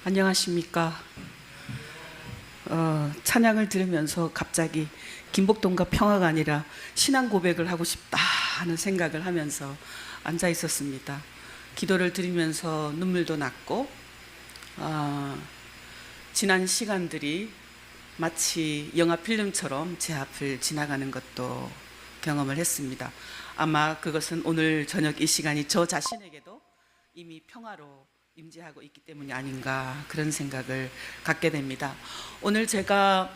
안녕하십니까. 찬양을 들으면서 갑자기 김복동과 평화가 아니라 신앙 고백을 하고 싶다 하는 생각을 하면서 앉아 있었습니다. 기도를 드리면서 눈물도 났고 지난 시간들이 마치 영화 필름처럼 제 앞을 지나가는 것도 경험을 했습니다. 아마 그것은 오늘 저녁 이 시간이 저 자신에게도 이미 평화로 임재하고 있기 때문이 아닌가, 그런 생각을 갖게 됩니다. 오늘 제가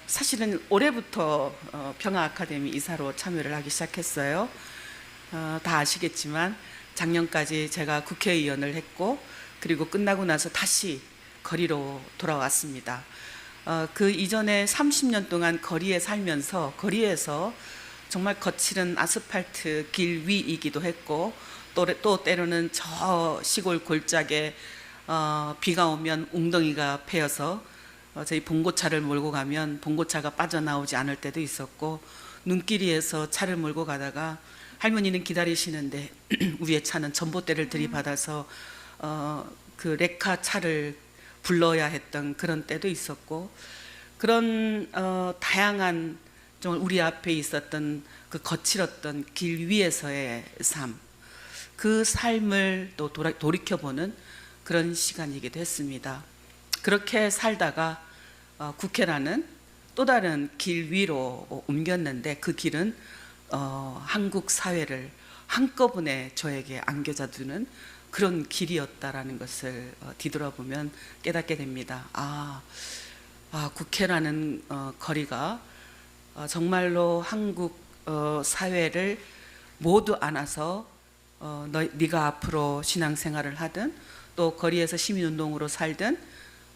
사실은 올해부터 평화 아카데미 이사로 참여를 하기 시작했어요. 다 아시겠지만 작년까지 제가 국회의원을 했고, 그리고 끝나고 나서 다시 거리로 돌아왔습니다. 그 이전에 30년 동안 거리에 살면서 거리에서 정말 거칠은 아스팔트 길 위이기도 했고, 또 때로는 저 시골 골짜기에 비가 오면 웅덩이가 패여서 저희 봉고차를 몰고 가면 봉고차가 빠져나오지 않을 때도 있었고, 눈길이에서 차를 몰고 가다가 할머니는 기다리시는데 위에 차는 전봇대를 들이받아서 그 레카 차를 불러야 했던 그런 때도 있었고, 그런 다양한 좀 우리 앞에 있었던 그 거칠었던 길 위에서의 삶, 그 삶을 또 돌이켜보는 그런 시간이기도 했습니다. 그렇게 살다가 국회라는 또 다른 길 위로 옮겼는데, 그 길은 한국 사회를 한꺼번에 저에게 안겨다주는 그런 길이었다라는 것을 뒤돌아보면 깨닫게 됩니다. 국회라는 거리가 정말로 한국 사회를 모두 안아서 네가 앞으로 신앙생활을 하든 또 거리에서 시민운동으로 살든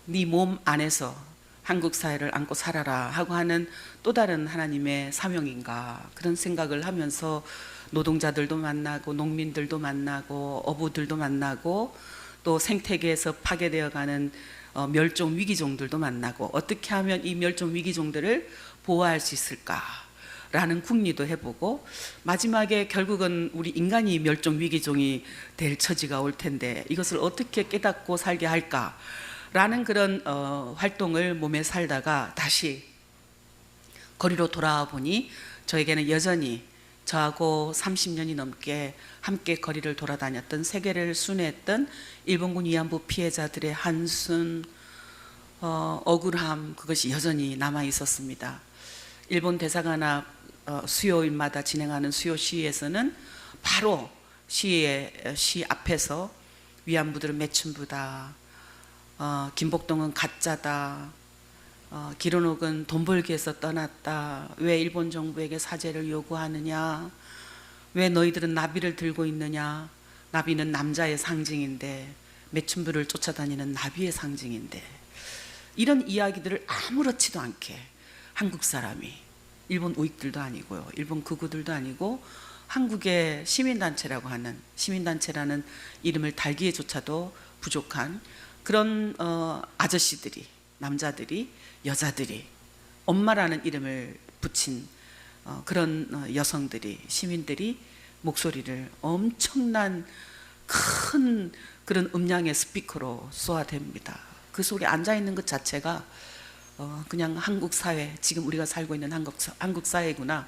네 몸 안에서 한국 사회를 안고 살아라 하고 하는 또 다른 하나님의 사명인가, 그런 생각을 하면서 노동자들도 만나고 농민들도 만나고 어부들도 만나고 또 생태계에서 파괴되어가는 멸종 위기종들도 만나고, 어떻게 하면 이 멸종 위기종들을 보호할 수 있을까 라는 궁리도 해보고, 마지막에 결국은 우리 인간이 멸종 위기종이 될 처지가 올 텐데 이것을 어떻게 깨닫고 살게 할까 라는 그런 활동을 몸에 살다가 다시 거리로 돌아와 보니, 저에게는 여전히 저하고 30년이 넘게 함께 거리를 돌아다녔던, 세계를 순회했던 일본군 위안부 피해자들의 한순, 억울함, 그것이 여전히 남아 있었습니다. 일본 대사관 앞 수요일마다 진행하는 수요 시위에서는 바로 시 앞에서 위안부들은 매춘부다, 김복동은 가짜다, 기론옥은 돈 벌기 위해서 떠났다, 왜 일본 정부에게 사죄를 요구하느냐, 왜 너희들은 나비를 들고 있느냐, 나비는 남자의 상징인데, 매춘부를 쫓아다니는 나비의 상징인데, 이런 이야기들을 아무렇지도 않게 한국 사람이, 일본 우익들도 아니고요, 일본 극우들도 아니고 한국의 시민단체라고 하는, 시민단체라는 이름을 달기에조차도 부족한 그런 아저씨들이, 남자들이, 여자들이, 엄마라는 이름을 붙인 그런 여성들이, 시민들이 목소리를 엄청난 큰 그런 음량의 스피커로 쏘아댑니다. 그 속에 앉아있는 것 자체가 그냥 한국 사회, 지금 우리가 살고 있는 한국 사회구나,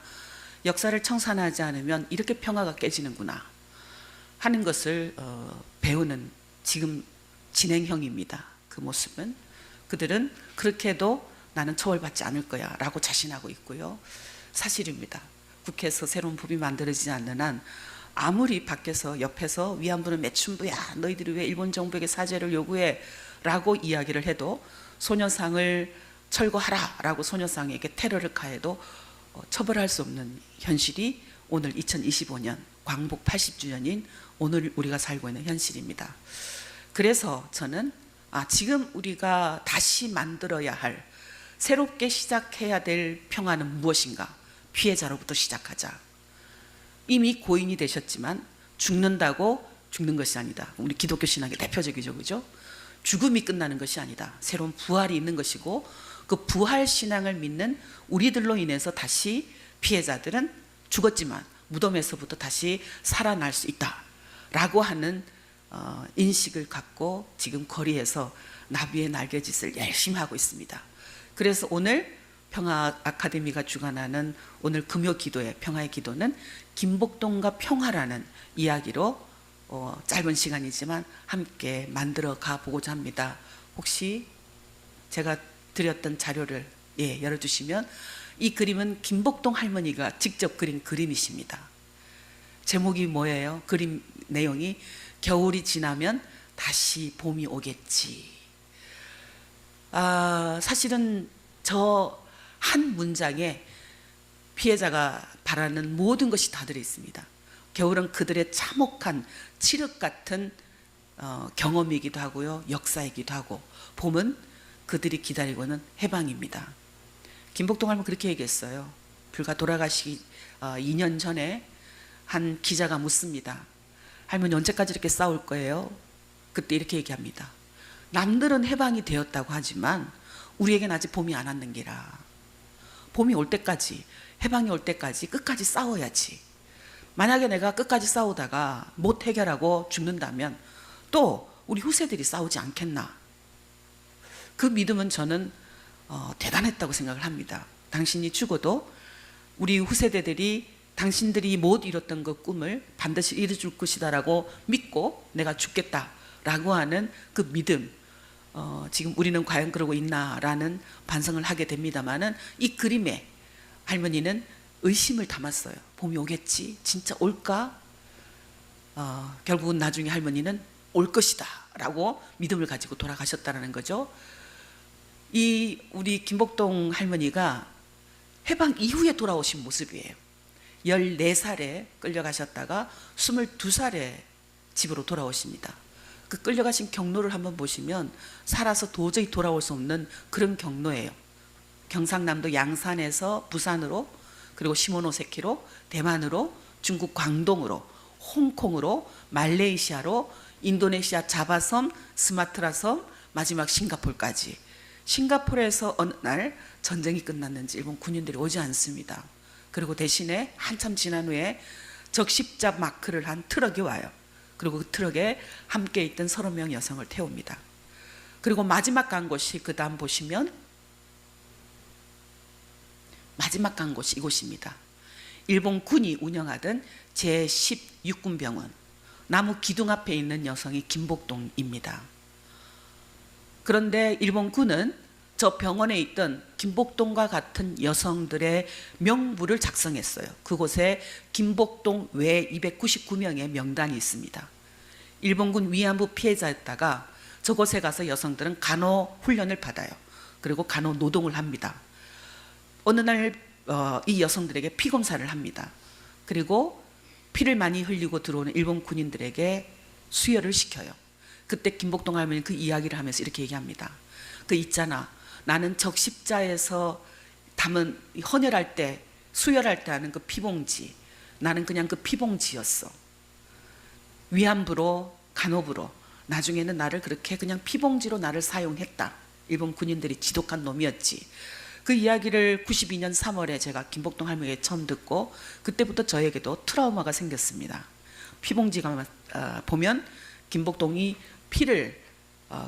역사를 청산하지 않으면 이렇게 평화가 깨지는구나 하는 것을 배우는 지금 진행형입니다. 그 모습은, 그들은 그렇게 해도 나는 처벌받지 않을 거야 라고 자신하고 있고요. 사실입니다. 국회에서 새로운 법이 만들어지지 않는 한 아무리 밖에서 옆에서 위안부는 매춘부야, 너희들이 왜 일본 정부에게 사죄를 요구해 라고 이야기를 해도, 소녀상을 철거하라 라고 소녀상에게 테러를 가해도 처벌할 수 없는 현실이 오늘 2025년 광복 80주년인 오늘 우리가 살고 있는 현실입니다. 그래서 저는 지금 우리가 다시 만들어야 할, 새롭게 시작해야 될 평화는 무엇인가? 피해자로부터 시작하자. 이미 고인이 되셨지만 죽는다고 죽는 것이 아니다. 우리 기독교 신학의 대표적이죠, 그죠? 죽음이 끝나는 것이 아니다. 새로운 부활이 있는 것이고, 그 부활 신앙을 믿는 우리들로 인해서 다시 피해자들은 죽었지만 무덤에서부터 다시 살아날 수 있다라고 하는 인식을 갖고 지금 거리에서 나비의 날개짓을 열심히 하고 있습니다. 그래서 오늘 평화 아카데미가 주관하는 오늘 금요 기도의 평화의 기도는 김복동과 평화라는 이야기로 짧은 시간이지만 함께 만들어 가 보고자 합니다. 혹시 제가 드렸던 자료를 열어주시면 이 그림은 김복동 할머니가 직접 그린 그림이십니다. 제목이 뭐예요? 그림 내용이 겨울이 지나면 다시 봄이 오겠지. 사실은 저 한 문장에 피해자가 바라는 모든 것이 다 들어 있습니다. 겨울은 그들의 참혹한 칠흑 같은 경험이기도 하고요, 역사이기도 하고, 봄은 그들이 기다리고는 해방입니다. 김복동 할머니 그렇게 얘기했어요. 불과 돌아가시기 2년 전에 한 기자가 묻습니다. 할머니 언제까지 이렇게 싸울 거예요? 그때 이렇게 얘기합니다. 남들은 해방이 되었다고 하지만 우리에겐 아직 봄이 안 왔는 기라. 봄이 올 때까지, 해방이 올 때까지 끝까지 싸워야지. 만약에 내가 끝까지 싸우다가 못 해결하고 죽는다면 또 우리 후세들이 싸우지 않겠나. 그 믿음은 저는 대단했다고 생각을 합니다. 당신이 죽어도 우리 후세대들이 당신들이 못 이뤘던 그 꿈을 반드시 이뤄줄 것이다라고 믿고 내가 죽겠다라고 하는 그 믿음, 지금 우리는 과연 그러고 있나라는 반성을 하게 됩니다마는, 이 그림에 할머니는 의심을 담았어요. 봄이 오겠지? 진짜 올까? 결국은 나중에 할머니는 올 것이다 라고 믿음을 가지고 돌아가셨다는 거죠. 이 우리 김복동 할머니가 해방 이후에 돌아오신 모습이에요. 14살에 끌려가셨다가 22살에 집으로 돌아오십니다. 그 끌려가신 경로를 한번 보시면 살아서 도저히 돌아올 수 없는 그런 경로예요. 경상남도 양산에서 부산으로, 그리고 시모노세키로, 대만으로, 중국 광동으로, 홍콩으로, 말레이시아로, 인도네시아 자바섬, 스마트라섬, 마지막 싱가포르까지. 싱가포르에서 어느 날 전쟁이 끝났는지 일본 군인들이 오지 않습니다. 그리고 대신에 한참 지난 후에 적십자 마크를 한 트럭이 와요. 그리고 그 트럭에 함께 있던 30명 여성을 태웁니다. 그리고 마지막 간 곳이, 그 다음 보시면 마지막 간 곳이 이곳입니다. 일본 군이 운영하던 제16군병원, 나무 기둥 앞에 있는 여성이 김복동입니다. 그런데 일본 군은 저 병원에 있던 김복동과 같은 여성들의 명부를 작성했어요. 그곳에 김복동 외 299명의 명단이 있습니다. 일본군 위안부 피해자였다가 저곳에 가서 여성들은 간호 훈련을 받아요. 그리고 간호 노동을 합니다. 어느 날 이 여성들에게 피 검사를 합니다. 그리고 피를 많이 흘리고 들어오는 일본 군인들에게 수혈을 시켜요. 그때 김복동 할머니는 그 이야기를 하면서 이렇게 얘기합니다. 그 있잖아, 나는 적십자에서 담은 헌혈할 때, 수혈할 때 하는 그 피봉지, 나는 그냥 그 피봉지였어. 위안부로, 간호부로, 나중에는 나를 그렇게 그냥 피봉지로 나를 사용했다. 일본 군인들이 지독한 놈이었지. 그 이야기를 92년 3월에 제가 김복동 할머니에게 처음 듣고, 그때부터 저에게도 트라우마가 생겼습니다. 피봉지가 보면 김복동이 피를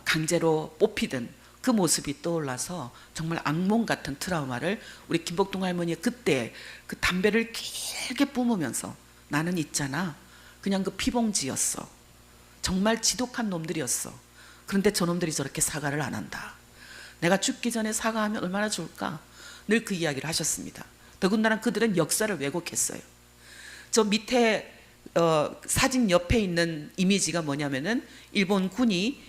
강제로 뽑히던 그 모습이 떠올라서 정말 악몽 같은 트라우마를, 우리 김복동 할머니의 그때 그 담배를 길게 뿜으면서, 나는 있잖아, 그냥 그 피봉지였어. 정말 지독한 놈들이었어. 그런데 저놈들이 저렇게 사과를 안 한다. 내가 죽기 전에 사과하면 얼마나 좋을까? 늘 그 이야기를 하셨습니다. 더군다나 그들은 역사를 왜곡했어요. 저 밑에 사진 옆에 있는 이미지가 뭐냐면은 일본 군이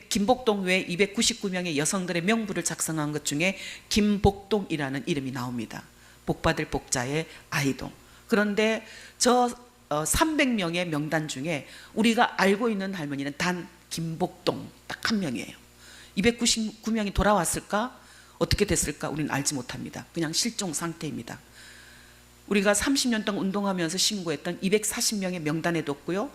김복동 외 299명의 여성들의 명부를 작성한 것 중에 김복동이라는 이름이 나옵니다. 복받을 복자의 아이동. 그런데 저 300명의 명단 중에 우리가 알고 있는 할머니는 단 김복동 딱 한 명이에요. 299명이 돌아왔을까? 어떻게 됐을까? 우리는 알지 못합니다. 그냥 실종 상태입니다. 우리가 30년 동안 운동하면서 신고했던 240명의 명단에 뒀고요,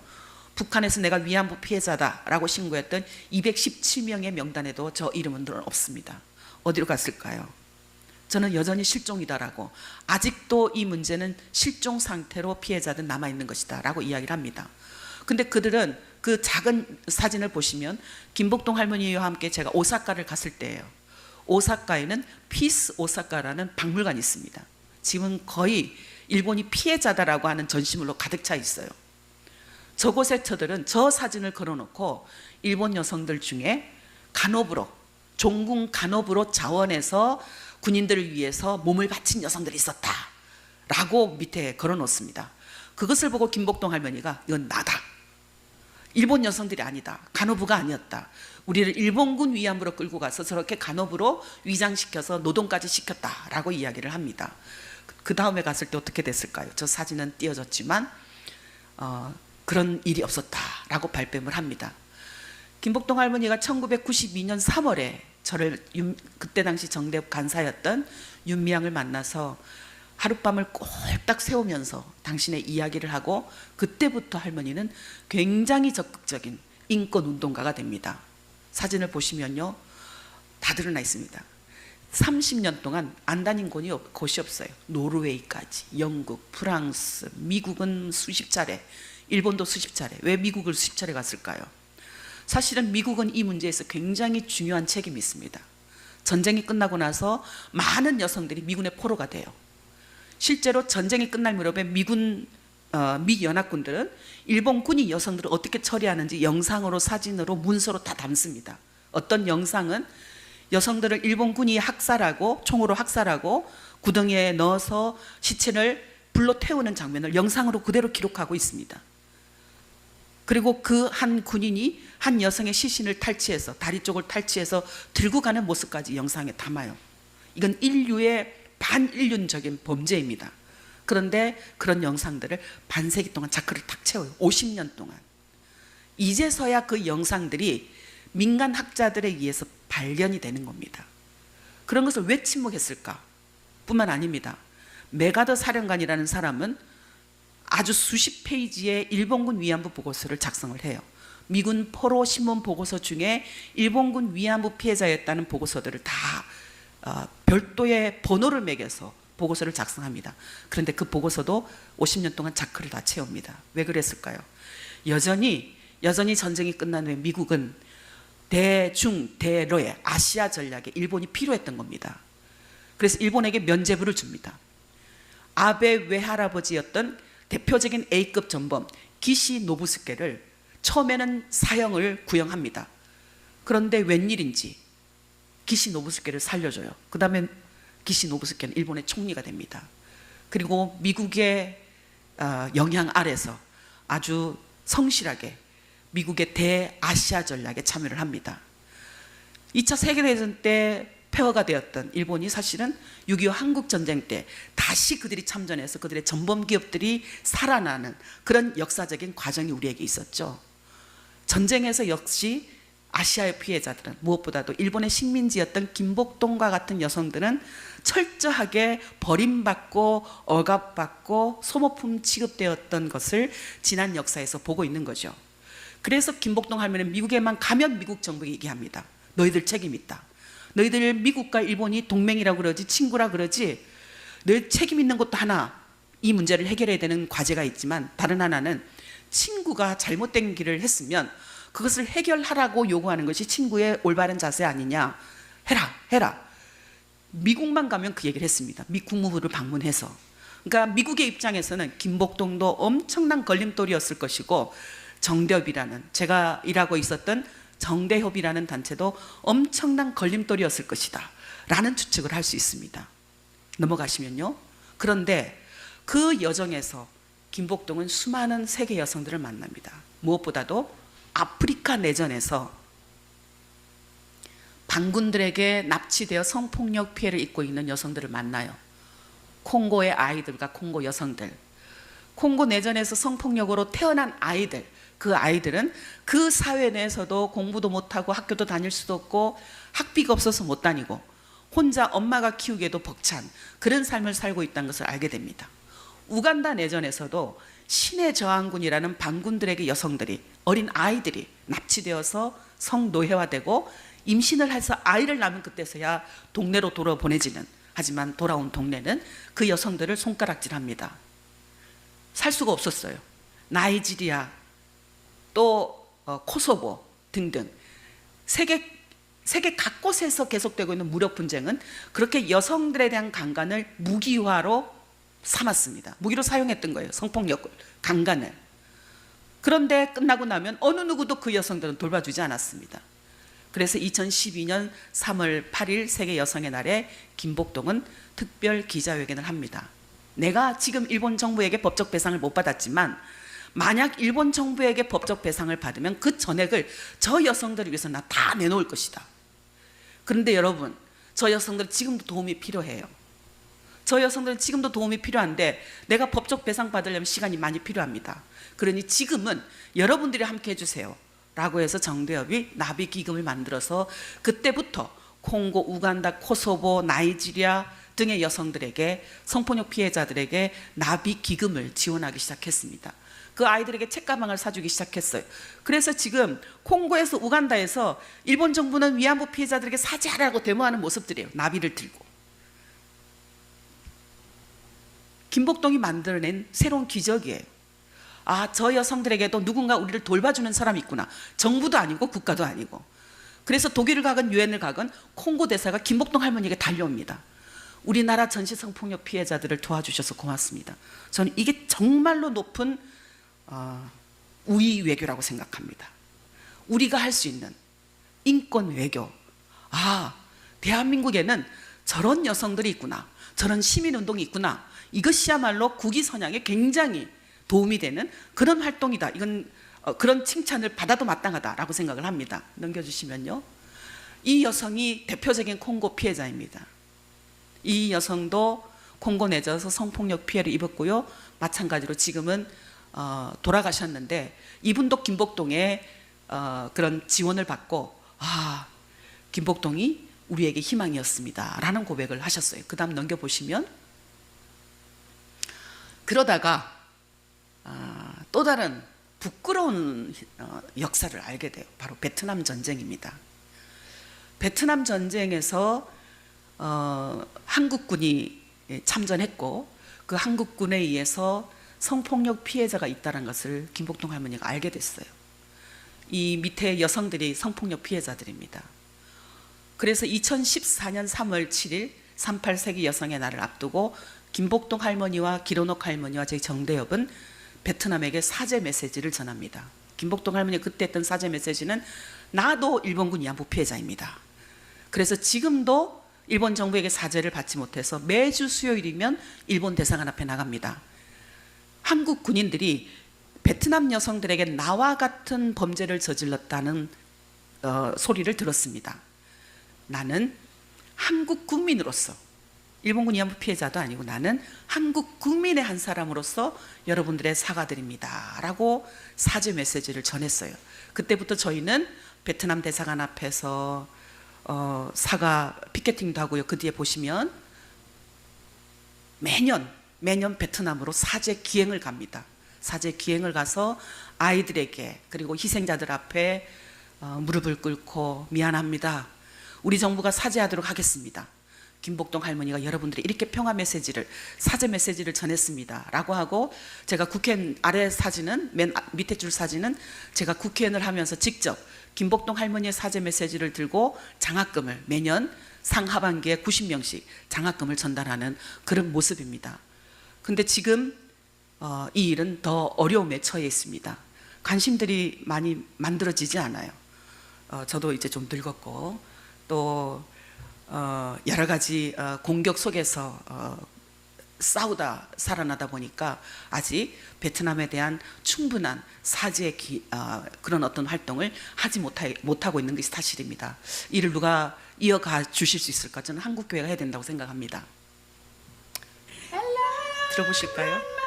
북한에서 내가 위안부 피해자다라고 신고했던 217명의 명단에도 저 이름은 없습니다. 어디로 갔을까요? 저는 여전히 실종이다라고, 아직도 이 문제는 실종 상태로 피해자들 남아있는 것이다 라고 이야기를 합니다. 근데 그들은 그 작은 사진을 보시면 김복동 할머니와 함께 제가 오사카를 갔을 때예요. 오사카에는 피스 오사카라는 박물관이 있습니다. 지금 거의 일본이 피해자다라고 하는 전시물로 가득 차 있어요. 저곳에 저들은 저 사진을 걸어놓고 일본 여성들 중에 간호부로, 종군 간호부로 자원해서 군인들을 위해서 몸을 바친 여성들이 있었다라고 밑에 걸어놓습니다. 그것을 보고 김복동 할머니가 이건 나다. 일본 여성들이 아니다. 간호부가 아니었다. 우리를 일본군 위안부로 끌고 가서 저렇게 간호부로 위장시켜서 노동까지 시켰다라고 이야기를 합니다. 그 다음에 갔을 때 어떻게 됐을까요? 저 사진은 띄어졌지만 그런 일이 없었다라고 발뺌을 합니다. 김복동 할머니가 1992년 3월에 저를 그때 당시 정대협 간사였던 윤미향을 만나서 하룻밤을 꼴딱 세우면서 당신의 이야기를 하고 그때부터 할머니는 굉장히 적극적인 인권운동가가 됩니다. 사진을 보시면요 다 드러나 있습니다. 30년 동안 안 다닌 곳이 없어요. 노르웨이까지, 영국, 프랑스, 미국은 수십 차례, 일본도 수십 차례. 왜 미국을 수십 차례 갔을까요? 사실은 미국은 이 문제에서 굉장히 중요한 책임이 있습니다. 전쟁이 끝나고 나서 많은 여성들이 미군의 포로가 돼요. 실제로 전쟁이 끝날 무렵에 미 연합군들은 일본군이 여성들을 어떻게 처리하는지 영상으로, 사진으로, 문서로 다 담습니다. 어떤 영상은 여성들을 일본군이 학살하고, 총으로 학살하고 구덩이에 넣어서 시체를 불로 태우는 장면을 영상으로 그대로 기록하고 있습니다. 그리고 그 한 군인이 한 여성의 시신을 탈취해서, 다리 쪽을 탈취해서 들고 가는 모습까지 영상에 담아요. 이건 인류의 반인륜적인 범죄입니다. 그런데 그런 영상들을 반세기 동안 자크를 탁 채워요. 50년 동안. 이제서야 그 영상들이 민간 학자들에 의해서 발견이 되는 겁니다. 그런 것을 왜 침묵했을까? 뿐만 아닙니다. 메가더 사령관이라는 사람은 아주 수십 페이지의 일본군 위안부 보고서를 작성을 해요. 미군 포로 신문 보고서 중에 일본군 위안부 피해자였다는 보고서들을 다 별도의 번호를 매겨서 보고서를 작성합니다. 그런데 그 보고서도 50년 동안 자크를 다 채웁니다. 왜 그랬을까요? 여전히 전쟁이 끝난 후에 미국은 대중 대러의 아시아 전략에 일본이 필요했던 겁니다. 그래서 일본에게 면죄부를 줍니다. 아베 외할아버지였던 대표적인 A급 전범 기시 노부스케를 처음에는 사형을 구형합니다. 그런데 웬일인지 기시 노부스케를 살려줘요. 그 다음에 기시 노부스케는 일본의 총리가 됩니다. 그리고 미국의 영향 아래서 아주 성실하게 미국의 대아시아 전략에 참여를 합니다. 2차 세계대전 때 폐허가 되었던 일본이 사실은 6.25 한국전쟁 때 다시 그들이 참전해서 그들의 전범 기업들이 살아나는 그런 역사적인 과정이 우리에게 있었죠. 전쟁에서 역시 아시아의 피해자들은 무엇보다도 일본의 식민지였던 김복동과 같은 여성들은 철저하게 버림받고 억압받고 소모품 취급되었던 것을 지난 역사에서 보고 있는 거죠. 그래서 김복동 할머니는 미국에만 가면 미국 정부에 얘기합니다. 너희들 책임 있다. 너희들 미국과 일본이 동맹이라고 그러지 친구라 그러지 너희 책임 있는 것도 하나 이 문제를 해결해야 되는 과제가 있지만 다른 하나는 친구가 잘못된 길을 했으면 그것을 해결하라고 요구하는 것이 친구의 올바른 자세 아니냐. 해라. 미국만 가면 그 얘기를 했습니다. 미 국무부를 방문해서. 그러니까 미국의 입장에서는 김복동도 엄청난 걸림돌이었을 것이고 정대협이라는 제가 일하고 있었던 정대협이라는 단체도 엄청난 걸림돌이었을 것이다 라는 추측을 할 수 있습니다. 넘어가시면요. 그런데 그 여정에서 김복동은 수많은 세계 여성들을 만납니다. 무엇보다도 아프리카 내전에서 반군들에게 납치되어 성폭력 피해를 입고 있는 여성들을 만나요. 콩고의 아이들과 콩고 여성들, 콩고 내전에서 성폭력으로 태어난 아이들, 그 아이들은 그 사회 내에서도 공부도 못하고 학교도 다닐 수도 없고 학비가 없어서 못 다니고 혼자 엄마가 키우기에도 벅찬 그런 삶을 살고 있다는 것을 알게 됩니다. 우간다 내전에서도 신의 저항군이라는 반군들에게 여성들이, 어린 아이들이 납치되어서 성노예화되고 임신을 해서 아이를 낳으면 그때서야 동네로 돌아보내지는, 하지만 돌아온 동네는 그 여성들을 손가락질합니다. 살 수가 없었어요. 나이지리아, 또 코소보 등등 세계 각곳에서 계속되고 있는 무력 분쟁은 그렇게 여성들에 대한 강간을 무기화로 삼았습니다. 무기로 사용했던 거예요. 성폭력을, 강간을. 그런데 끝나고 나면 어느 누구도 그 여성들은 돌봐주지 않았습니다. 그래서 2012년 3월 8일 세계 여성의 날에 김복동은 특별 기자회견을 합니다. 내가 지금 일본 정부에게 법적 배상을 못 받았지만 만약 일본 정부에게 법적 배상을 받으면 그 전액을 저 여성들을 위해서 나 다 내놓을 것이다. 그런데 여러분, 저 여성들 지금도 도움이 필요해요. 저 여성들은 지금도 도움이 필요한데 내가 법적 배상 받으려면 시간이 많이 필요합니다. 그러니 지금은 여러분들이 함께 해주세요 라고 해서 정대협이 나비기금을 만들어서 그때부터 콩고, 우간다, 코소보, 나이지리아 등의 여성들에게, 성폭력 피해자들에게 나비기금을 지원하기 시작했습니다. 그 아이들에게 책가방을 사주기 시작했어요. 그래서 지금 콩고에서 우간다에서 일본 정부는 위안부 피해자들에게 사죄하라고 데모하는 모습들이에요. 나비를 들고. 김복동이 만들어낸 새로운 기적이에요. 아, 저 여성들에게도 누군가 우리를 돌봐주는 사람이 있구나. 정부도 아니고 국가도 아니고. 그래서 독일을 가건 유엔을 가건 콩고 대사가 김복동 할머니에게 달려옵니다. 우리나라 전시 성폭력 피해자들을 도와주셔서 고맙습니다. 저는 이게 정말로 높은 우위 외교라고 생각합니다. 우리가 할 수 있는 인권 외교. 아, 대한민국에는 저런 여성들이 있구나. 저런 시민운동이 있구나. 이것이야말로 국위 선양에 굉장히 도움이 되는 그런 활동이다. 이건 그런 칭찬을 받아도 마땅하다라고 생각을 합니다. 넘겨주시면요. 이 여성이 대표적인 콩고 피해자입니다. 이 여성도 콩고 내져서 성폭력 피해를 입었고요. 마찬가지로 지금은 돌아가셨는데 이분도 김복동의 그런 지원을 받고 김복동이 우리에게 희망이었습니다 라는 고백을 하셨어요. 그 다음 넘겨보시면 그러다가 또 다른 부끄러운 역사를 알게 돼요. 바로 베트남 전쟁입니다. 베트남 전쟁에서 한국군이 참전했고 그 한국군에 의해서 성폭력 피해자가 있다는 것을 김복동 할머니가 알게 됐어요. 이 밑에 여성들이 성폭력 피해자들입니다. 그래서 2014년 3월 7일 38세기 여성의 날을 앞두고 김복동 할머니와 기로녹 할머니와 저희 정대협은 베트남에게 사죄 메시지를 전합니다. 김복동 할머니가 그때 했던 사죄 메시지는 나도 일본군 위안부 피해자입니다. 그래서 지금도 일본 정부에게 사죄를 받지 못해서 매주 수요일이면 일본 대사관 앞에 나갑니다. 한국 군인들이 베트남 여성들에게 나와 같은 범죄를 저질렀다는 소리를 들었습니다. 나는 한국 국민으로서, 일본군 위안부 피해자도 아니고 나는 한국 국민의 한 사람으로서 여러분들의 사과드립니다 라고 사죄 메시지를 전했어요. 그때부터 저희는 베트남 대사관 앞에서 사과 피켓팅도 하고요. 그 뒤에 보시면 매년 베트남으로 사죄 기행을 갑니다. 사죄 기행을 가서 아이들에게 그리고 희생자들 앞에 무릎을 꿇고 미안합니다. 우리 정부가 사죄하도록 하겠습니다. 김복동 할머니가 여러분들이 이렇게 평화 메시지를, 사죄 메시지를 전했습니다 라고 하고, 제가 국회의원 아래 사진은, 맨 밑에 줄 사진은 제가 국회의원을 하면서 직접 김복동 할머니의 사죄 메시지를 들고 장학금을 매년 상하반기에 90명씩 장학금을 전달하는 그런 모습입니다. 근데 지금 이 일은 더 어려움에 처해 있습니다. 관심들이 많이 만들어지지 않아요. 저도 이제 좀 늙었고 또 여러 가지 공격 속에서 싸우다 살아나다 보니까 아직 베트남에 대한 충분한 사죄의 그런 어떤 활동을 하지 못하고 있는 것이 사실입니다. 이를 누가 이어가 주실 수 있을까? 저는 한국교회가 해야 된다고 생각합니다. 들어보실까요?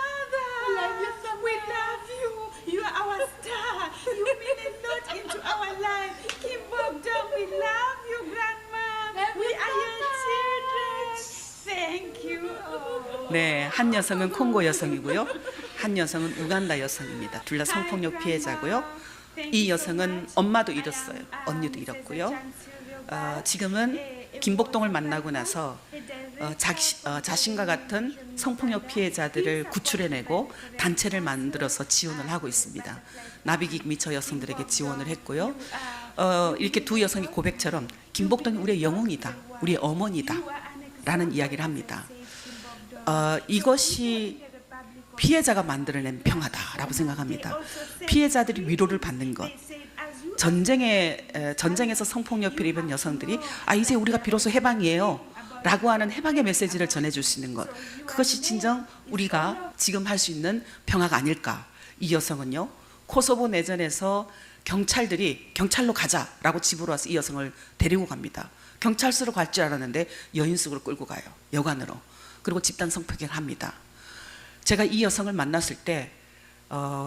네, 한 여성은 콩고 여성이고요. 한 여성은 우간다 여성입니다. 둘 다 성폭력 피해자고요. 이 여성은 엄마도 잃었어요. 언니도 잃었고요. 지금은 김복동을 만나고 나서 자신과 같은 성폭력 피해자들을 구출해내고 단체를 만들어서 지원을 하고 있습니다. 나비기 미처 여성들에게 지원을 했고요. 이렇게 두 여성의 고백처럼 김복동이 우리의 영웅이다, 우리의 어머니다 라는 이야기를 합니다. 이것이 피해자가 만들어낸 평화다라고 생각합니다. 피해자들이 위로를 받는 것, 전쟁에서 성폭력 피해를 입은 여성들이 이제 우리가 비로소 해방이에요 라고 하는 해방의 메시지를 전해줄 수 있는 것, 그것이 진정 우리가 지금 할 수 있는 평화가 아닐까. 이 여성은요, 코소보 내전에서 경찰들이 경찰로 가자라고 집으로 와서 이 여성을 데리고 갑니다. 경찰서로 갈 줄 알았는데 여인숙으로 끌고 가요, 여관으로. 그리고 집단 성폭행을 합니다. 제가 이 여성을 만났을 때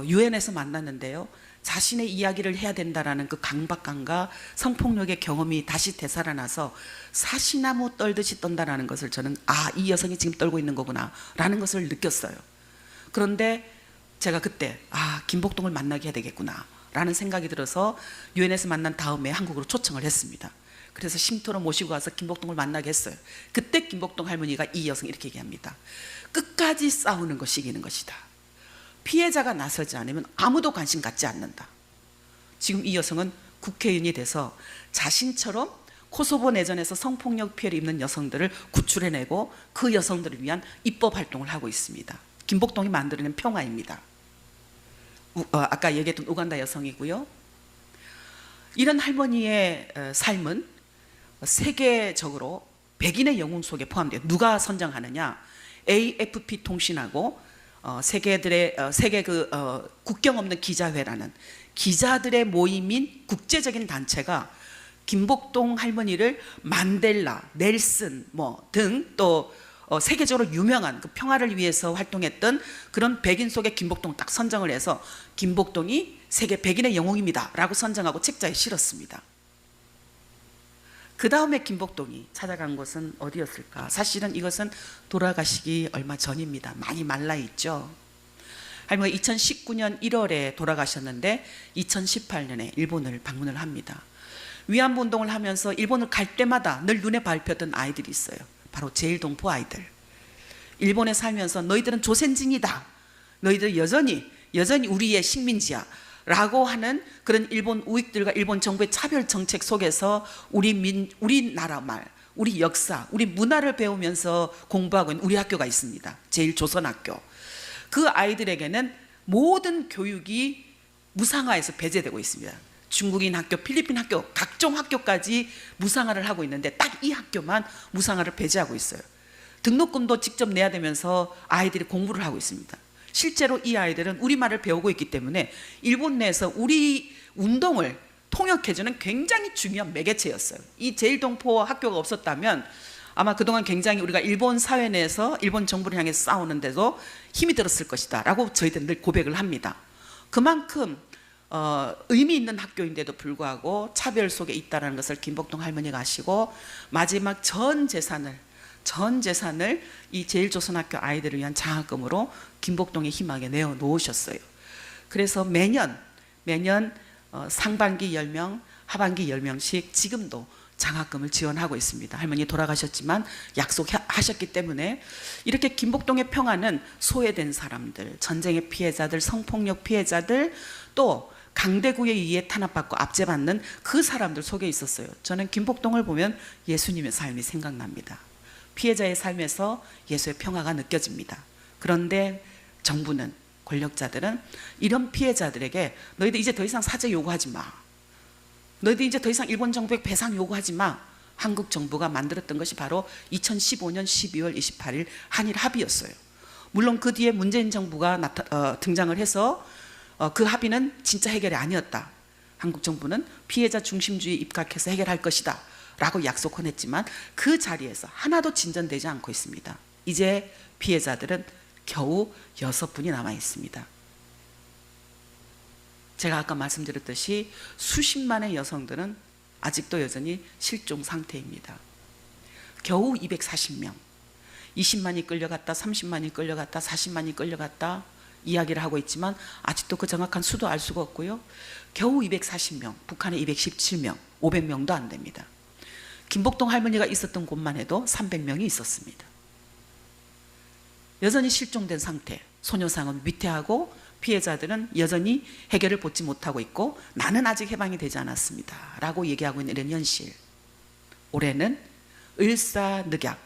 유엔에서 만났는데요, 자신의 이야기를 해야 된다라는 그 강박감과 성폭력의 경험이 다시 되살아나서 사시나무 떨듯이 떤다라는 것을 저는 이 여성이 지금 떨고 있는 거구나 라는 것을 느꼈어요. 그런데 제가 그때 김복동을 만나게 해야 되겠구나 라는 생각이 들어서 유엔에서 만난 다음에 한국으로 초청을 했습니다. 그래서 쉼터로 모시고 가서 김복동을 만나게 했어요. 그때 김복동 할머니가 이 여성 이렇게 얘기합니다. 끝까지 싸우는 것이 이기는 것이다. 피해자가 나서지 않으면 아무도 관심 갖지 않는다. 지금 이 여성은 국회의원이 돼서 자신처럼 코소보 내전에서 성폭력 피해를 입는 여성들을 구출해내고 그 여성들을 위한 입법 활동을 하고 있습니다. 김복동이 만들어낸 평화입니다. 아까 얘기했던 우간다 여성이고요. 이런 할머니의 삶은 세계적으로 백인의 영웅 속에 포함돼요. 누가 선정하느냐? AFP 통신하고 세계 국경 없는 기자회라는 기자들의 모임인 국제적인 단체가 김복동 할머니를 만델라, 넬슨 등 또 세계적으로 유명한 그 평화를 위해서 활동했던 그런 백인 속에 김복동을 딱 선정을 해서 김복동이 세계 백인의 영웅입니다 라고 선정하고 책자에 실었습니다. 그 다음에 김복동이 찾아간 곳은 어디였을까? 사실은 이것은 돌아가시기 얼마 전입니다. 많이 말라있죠. 할머니가 2019년 1월에 돌아가셨는데 2018년에 일본을 방문을 합니다. 위안부 운동을 하면서 일본을 갈 때마다 늘 눈에 밟혔던 아이들이 있어요. 바로 제일동포 아이들. 일본에 살면서 너희들은 조센진이다, 너희들 여전히 우리의 식민지야 라고 하는 그런 일본 우익들과 일본 정부의 차별 정책 속에서 우리나라 말, 우리 역사, 우리 문화를 배우면서 공부하고 있는 우리 학교가 있습니다. 제일조선학교. 그 아이들에게는 모든 교육이 무상화해서 배제되고 있습니다. 중국인 학교, 필리핀 학교, 각종 학교까지 무상화를 하고 있는데 딱 이 학교만 무상화를 배제하고 있어요. 등록금도 직접 내야 되면서 아이들이 공부를 하고 있습니다. 실제로 이 아이들은 우리말을 배우고 있기 때문에 일본 내에서 우리 운동을 통역해주는 굉장히 중요한 매개체였어요. 이 제일동포 학교가 없었다면 아마 그동안 굉장히 우리가 일본 사회 내에서 일본 정부를 향해 싸우는데도 힘이 들었을 것이다 라고 저희들은 늘 고백을 합니다. 그만큼 의미 있는 학교인데도 불구하고 차별 속에 있다는 것을 김복동 할머니가 아시고 마지막 전 재산을 이 제일조선학교 아이들을 위한 장학금으로 김복동의 희망에 내어 놓으셨어요. 그래서 매년 상반기 10명, 하반기 10명씩 지금도 장학금을 지원하고 있습니다. 할머니 돌아가셨지만 약속하셨기 때문에 이렇게 김복동의 평화는 소외된 사람들, 전쟁의 피해자들, 성폭력 피해자들, 또 강대구에 의해 탄압받고 압제받는 그 사람들 속에 있었어요. 저는 김복동을 보면 예수님의 삶이 생각납니다. 피해자의 삶에서 예수의 평화가 느껴집니다. 그런데 정부는, 권력자들은 이런 피해자들에게 너희들 이제 더 이상 사죄 요구하지 마, 너희들 이제 더 이상 일본 정부에 배상 요구하지 마. 한국 정부가 만들었던 것이 바로 2015년 12월 28일 한일 합의였어요. 물론 그 뒤에 문재인 정부가 등장을 해서 그 합의는 진짜 해결이 아니었다. 한국 정부는 피해자 중심주의에 입각해서 해결할 것이다 라고 약속은 했지만 그 자리에서 하나도 진전되지 않고 있습니다. 이제 피해자들은 겨우 6분이 남아 있습니다. 제가 아까 말씀드렸듯이 수십만의 여성들은 아직도 여전히 실종 상태입니다. 겨우 240명, 20만이 끌려갔다, 30만이 끌려갔다, 40만이 끌려갔다 이야기를 하고 있지만 아직도 그 정확한 수도 알 수가 없고요. 겨우 240명, 북한에 217명, 500명도 안 됩니다. 김복동 할머니가 있었던 곳만 해도 300명이 있었습니다. 여전히 실종된 상태, 소녀상은 위태하고 피해자들은 여전히 해결을 보지 못하고 있고 나는 아직 해방이 되지 않았습니다 라고 얘기하고 있는 이런 현실. 올해는 을사늑약,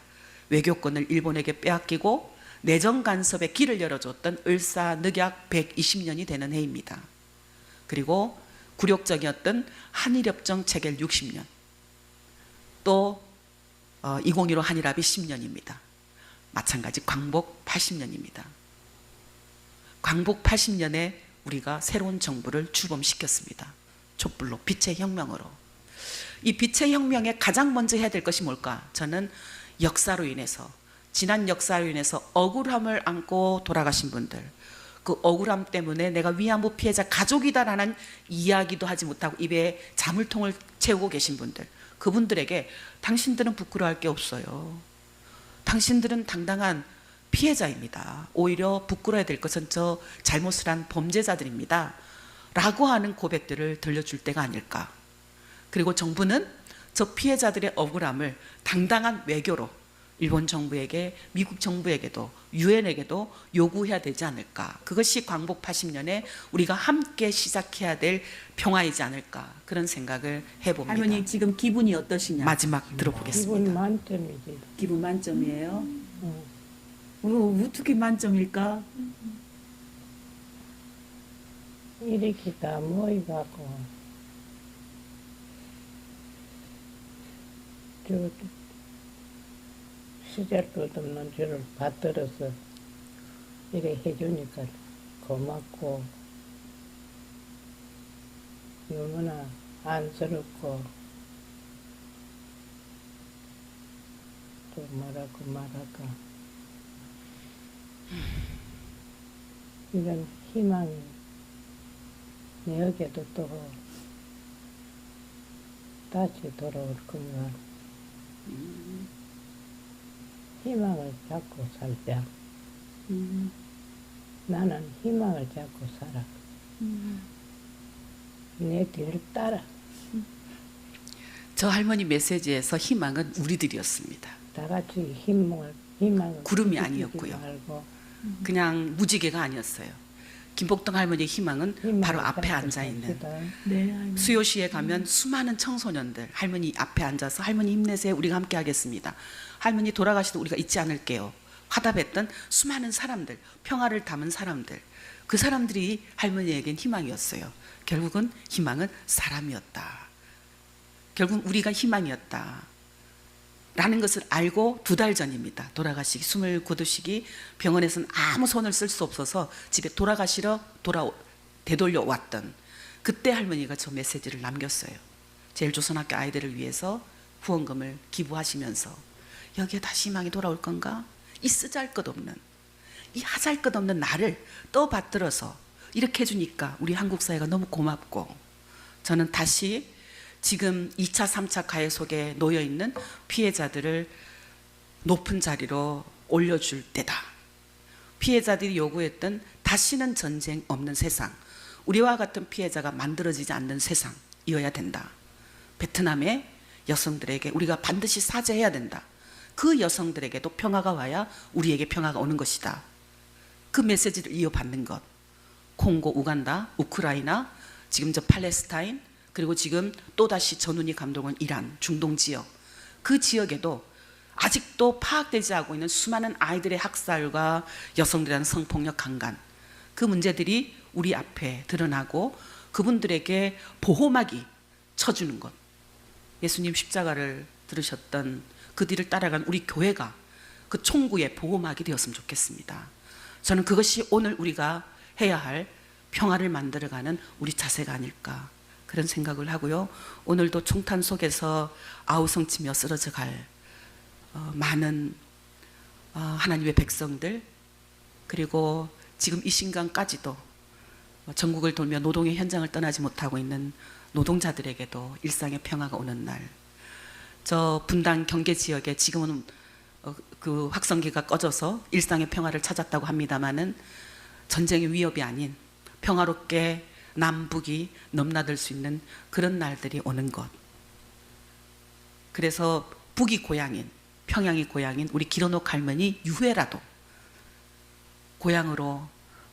외교권을 일본에게 빼앗기고 내정 간섭의 길을 열어줬던 을사늑약 120년이 되는 해입니다. 그리고 굴욕적이었던 한일협정 체결 60년, 또 2015 한일합의 10년입니다. 마찬가지 광복 80년입니다. 광복 80년에 우리가 새로운 정부를 출범시켰습니다. 촛불로, 빛의 혁명으로. 이 빛의 혁명에 가장 먼저 해야 될 것이 뭘까? 저는 역사로 인해서, 지난 역사로 인해서 억울함을 안고 돌아가신 분들, 그 억울함 때문에 내가 위안부 피해자 가족이다라는 이야기도 하지 못하고 입에 자물통을 채우고 계신 분들, 그분들에게 당신들은 부끄러워할 게 없어요. 당신들은 당당한 피해자입니다. 오히려 부끄러워야 될 것은 저 잘못을 한 범죄자들입니다 라고 하는 고백들을 들려줄 때가 아닐까. 그리고 정부는 저 피해자들의 억울함을 당당한 외교로 일본 정부에게, 미국 정부에게도, 유엔에게도 요구해야 되지 않을까. 그것이 광복 80년에 우리가 함께 시작해야 될 평화이지 않을까, 그런 생각을 해봅니다. 할머니 지금 기분이 어떠시냐? 마지막 들어보겠습니다. 기분 만점이지. 기분 만점이에요? 어떻게 만점일까? 이렇게 다 모여갖고 저 시절 끝없는 줄을 받들어서 이래 해주니까 고맙고 너무나 안쓰럽고 또 뭐라고 말할까 이런 희망이 여기에도 또 다시 돌아올 건가. 희망을 잡고 살자. 나는 희망을 잡고 살아. 내 뒤를 따라. 저 할머니 메시지에서 희망은 우리들이었습니다. 다 같이 희망을 구름이 부딪히지 아니었고요. 말고 그냥 무지개가 아니었어요. 김복동 할머니의 희망은 희망을 바로 앞에 잡고 앉아있는, 삽시다. 네, 할머니. 수요시에 가면 수많은 청소년들 할머니 앞에 앉아서 할머니 힘내세요, 우리가 함께 하겠습니다, 할머니 돌아가시도 우리가 잊지 않을게요 화답했던 수많은 사람들, 평화를 담은 사람들, 그 사람들이 할머니에겐 희망이었어요. 결국은 희망은 사람이었다. 결국은 우리가 희망이었다 라는 것을 알고 2달 전입니다. 돌아가시기, 숨을 거두시기, 병원에서는 아무 손을 쓸 수 없어서 집에 돌아가시러 되돌려 왔던 그때 할머니가 저 메시지를 남겼어요. 제일조선학교 아이들을 위해서 후원금을 기부하시면서 여기에 다시 희망이 돌아올 건가? 이 쓰잘것없는, 이 하잘것없는 나를 떠받들어서 이렇게 해주니까 우리 한국 사회가 너무 고맙고, 저는 다시 지금 2차, 3차 가해 속에 놓여있는 피해자들을 높은 자리로 올려줄 때다. 피해자들이 요구했던 다시는 전쟁 없는 세상, 우리와 같은 피해자가 만들어지지 않는 세상이어야 된다. 베트남의 여성들에게 우리가 반드시 사죄해야 된다. 그 여성들에게도 평화가 와야 우리에게 평화가 오는 것이다. 그 메시지를 이어받는 것, 콩고, 우간다, 우크라이나, 지금 저 팔레스타인, 그리고 지금 또다시 전운이 감독은 이란, 중동 지역, 그 지역에도 아직도 파악되지 않고 있는 수많은 아이들의 학살과 여성들에 대한 성폭력 강간, 그 문제들이 우리 앞에 드러나고 그분들에게 보호막이 쳐주는 것. 예수님 십자가를 들으셨던 그 뒤를 따라간 우리 교회가 그 총구의 보호막이 되었으면 좋겠습니다. 저는 그것이 오늘 우리가 해야 할 평화를 만들어가는 우리 자세가 아닐까, 그런 생각을 하고요. 오늘도 총탄 속에서 아우성치며 쓰러져 갈 많은 하나님의 백성들, 그리고 지금 이 순간까지도 전국을 돌며 노동의 현장을 떠나지 못하고 있는 노동자들에게도 일상의 평화가 오는 날, 저 분당 경계 지역에 지금은 그 확성기가 꺼져서 일상의 평화를 찾았다고 합니다마는 전쟁의 위협이 아닌 평화롭게 남북이 넘나들 수 있는 그런 날들이 오는 것, 그래서 북이 고향인, 평양이 고향인 우리 기런옥 할머니 유해라도 고향으로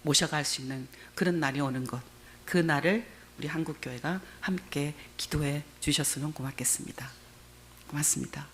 모셔갈 수 있는 그런 날이 오는 것, 그 날을 우리 한국교회가 함께 기도해 주셨으면 고맙겠습니다. 고맙습니다.